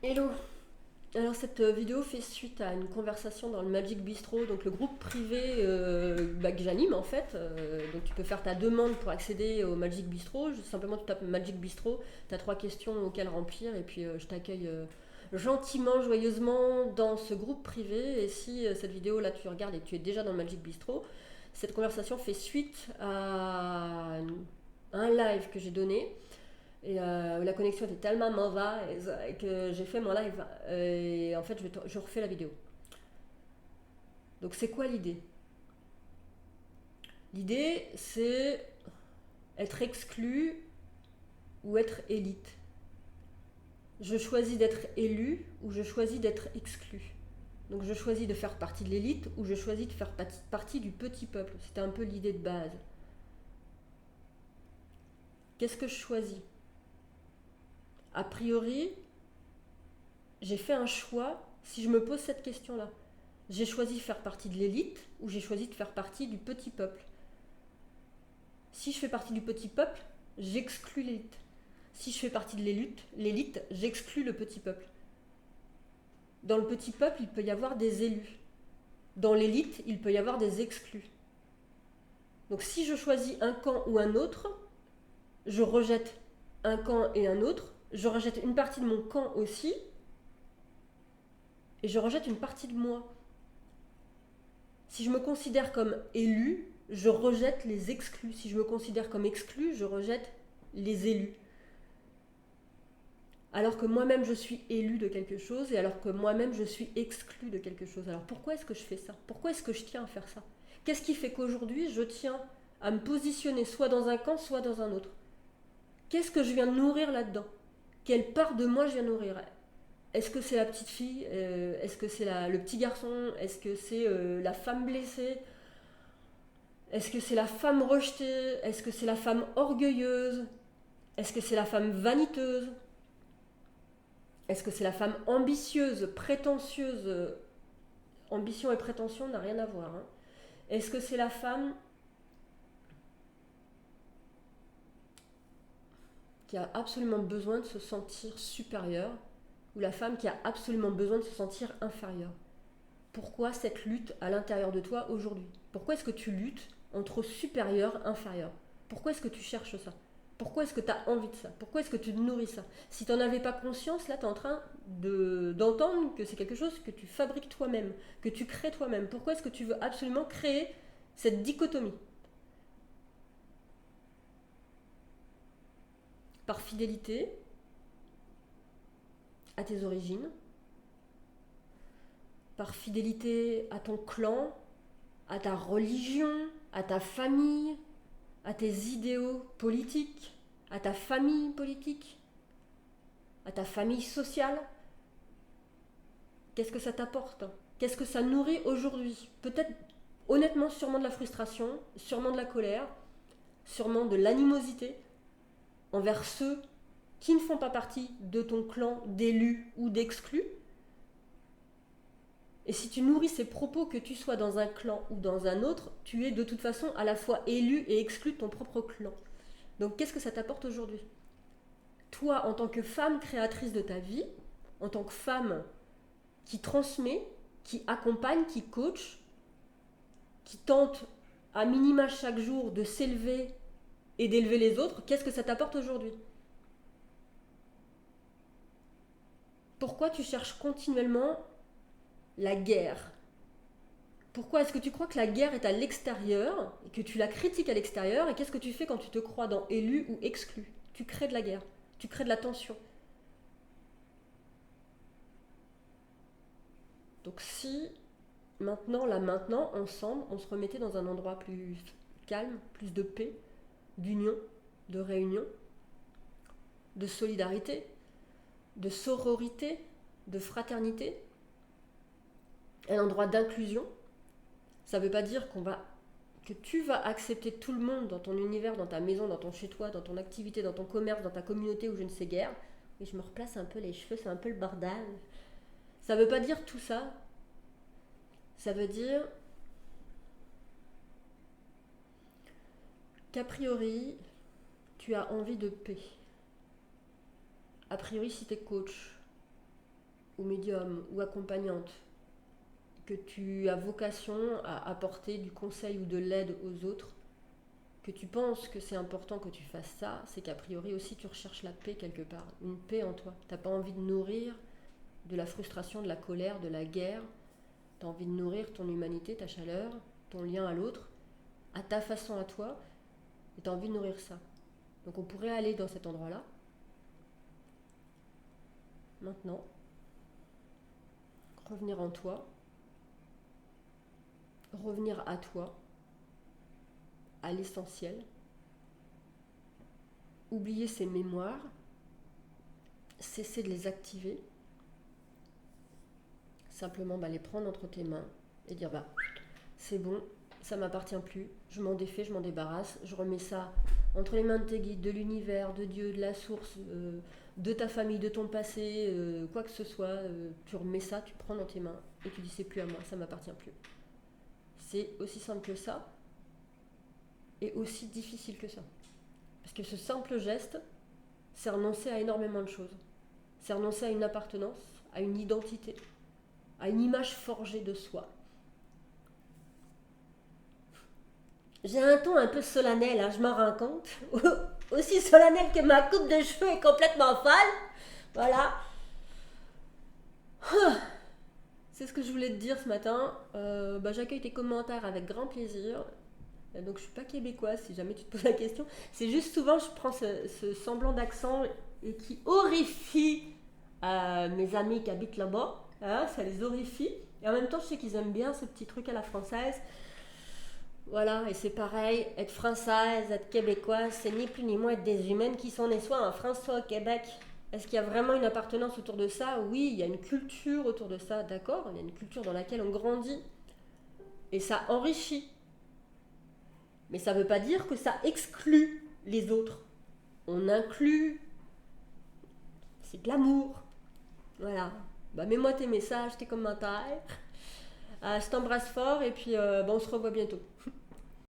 Hello. Alors cette vidéo fait suite à une conversation dans le Magic Bistro, donc le groupe privé que j'anime en fait. Donc tu peux faire ta demande pour accéder au Magic Bistro. Simplement tu tapes Magic Bistro, tu as 3 questions auxquelles remplir et puis je t'accueille gentiment, joyeusement dans ce groupe privé. Et si cette vidéo là tu regardes et que tu es déjà dans le Magic Bistro, cette conversation fait suite à un live que j'ai donné et la connexion était tellement mauvaise que j'ai fait mon live. Et en fait, je refais la vidéo. Donc, c'est quoi l'idée? L'idée, c'est être exclu ou être élite. Je choisis d'être élu ou je choisis d'être exclu. Donc, je choisis de faire partie de l'élite ou je choisis de faire partie du petit peuple. C'était un peu l'idée de base. Qu'est-ce que je choisis? A priori, j'ai fait un choix si je me pose cette question-là. J'ai choisi de faire partie de l'élite ou j'ai choisi de faire partie du petit peuple. Si je fais partie du petit peuple, j'exclus l'élite. Si je fais partie de l'élite, j'exclus le petit peuple. Dans le petit peuple, il peut y avoir des élus. Dans l'élite, il peut y avoir des exclus. Donc si je choisis un camp ou un autre, je rejette un camp et un autre, je rejette une partie de mon camp aussi, et je rejette une partie de moi. Si je me considère comme élu, je rejette les exclus. Si je me considère comme exclu, je rejette les élus. Alors que moi-même je suis élu de quelque chose et alors que moi-même je suis exclu de quelque chose. Alors pourquoi est-ce que je fais ça? Pourquoi est-ce que je tiens à faire ça? Qu'est-ce qui fait qu'aujourd'hui je tiens à me positionner soit dans un camp, soit dans un autre? Qu'est-ce que je viens nourrir là-dedans? Quelle part de moi je viens nourrir? Est-ce que c'est la petite fille? Est-ce que c'est le petit garçon? Est-ce que c'est la femme blessée? Est-ce que c'est la femme rejetée? Est-ce que c'est la femme orgueilleuse? Est-ce que c'est la femme vaniteuse? Est-ce que c'est la femme ambitieuse, prétentieuse? Ambition et prétention n'a rien à voir, hein. Est-ce que c'est la femme qui a absolument besoin de se sentir supérieure ou la femme qui a absolument besoin de se sentir inférieure? Pourquoi cette lutte à l'intérieur de toi aujourd'hui? Pourquoi est-ce que tu luttes entre supérieur et inférieur? Pourquoi est-ce que tu cherches ça? Pourquoi est-ce que tu as envie de ça? Pourquoi est-ce que tu nourris ça? Si tu n'en avais pas conscience, là tu es en train d'entendre que c'est quelque chose que tu fabriques toi-même, que tu crées toi-même. Pourquoi est-ce que tu veux absolument créer cette dichotomie? Par fidélité à tes origines, par fidélité à ton clan, à ta religion, à ta famille, à tes idéaux politiques, à ta famille politique, à ta famille sociale. Qu'est-ce que ça t'apporte? Qu'est-ce que ça nourrit aujourd'hui? Peut-être, honnêtement, sûrement de la frustration, sûrement de la colère, sûrement de l'animosité envers ceux qui ne font pas partie de ton clan d'élus ou d'exclus. Et si tu nourris ces propos, que tu sois dans un clan ou dans un autre, tu es de toute façon à la fois élu et exclu de ton propre clan. Donc qu'est-ce que ça t'apporte aujourd'hui? Toi, en tant que femme créatrice de ta vie, en tant que femme qui transmet, qui accompagne, qui coach, qui tente à minima chaque jour de s'élever et d'élever les autres, qu'est-ce que ça t'apporte aujourd'hui? Pourquoi tu cherches continuellement la guerre? Pourquoi est-ce que tu crois que la guerre est à l'extérieur et que tu la critiques à l'extérieur? Et qu'est-ce que tu fais quand tu te crois dans élu ou exclu? Tu crées de la guerre, tu crées de la tension. Donc si maintenant, ensemble, on se remettait dans un endroit plus calme, plus de paix, d'union, de réunion, de solidarité, de sororité, de fraternité, un endroit d'inclusion. Ça ne veut pas dire que tu vas accepter tout le monde dans ton univers, dans ta maison, dans ton chez-toi, dans ton activité, dans ton commerce, dans ta communauté ou je ne sais guère. Et je me replace un peu les cheveux, c'est un peu le bordel. Ça ne veut pas dire tout ça. Ça veut dire qu'a priori, tu as envie de paix. A priori, si tu es coach, ou médium ou accompagnante, que tu as vocation à apporter du conseil ou de l'aide aux autres, que tu penses que c'est important que tu fasses ça, c'est qu'a priori aussi tu recherches la paix quelque part, une paix en toi. Tu n'as pas envie de nourrir de la frustration, de la colère, de la guerre. Tu as envie de nourrir ton humanité, ta chaleur, ton lien à l'autre, à ta façon à toi, et tu as envie de nourrir ça. Donc on pourrait aller dans cet endroit-là. Maintenant, revenir en toi, revenir à toi, à l'essentiel, oublier ces mémoires, cesser de les activer, simplement les prendre entre tes mains et dire c'est bon, ça m'appartient plus, je m'en défais, je m'en débarrasse, je remets ça entre les mains de tes guides, de l'univers, de Dieu, de la source, de ta famille, de ton passé, quoi que ce soit, tu remets ça, tu prends dans tes mains et tu dis c'est plus à moi, ça m'appartient plus. C'est aussi simple que ça et aussi difficile que ça. Parce que ce simple geste, c'est renoncer à énormément de choses. C'est renoncer à une appartenance, à une identité, à une image forgée de soi. J'ai un ton un peu solennel, hein, je m'en rends compte. Aussi solennel que ma coupe de cheveux est complètement folle. Voilà. C'est ce que je voulais te dire ce matin. J'accueille tes commentaires avec grand plaisir. Donc je suis pas québécoise si jamais tu te poses la question. C'est juste souvent je prends ce semblant d'accent et qui horrifie mes amis qui habitent là-bas. Hein, ça les horrifie. Et en même temps je sais qu'ils aiment bien ce petit truc à la française. Voilà, et c'est pareil, être française, être québécoise, c'est ni plus ni moins être des humaines qui sont nées soit en France, soit au Québec. Est-ce qu'il y a vraiment une appartenance autour de ça? Oui, il y a une culture autour de ça, d'accord? Il y a une culture dans laquelle on grandit. Et ça enrichit. Mais ça ne veut pas dire que ça exclut les autres. On inclut. C'est de l'amour. Voilà. Mets-moi tes messages, tes commentaires. Je t'embrasse fort et puis on se revoit bientôt.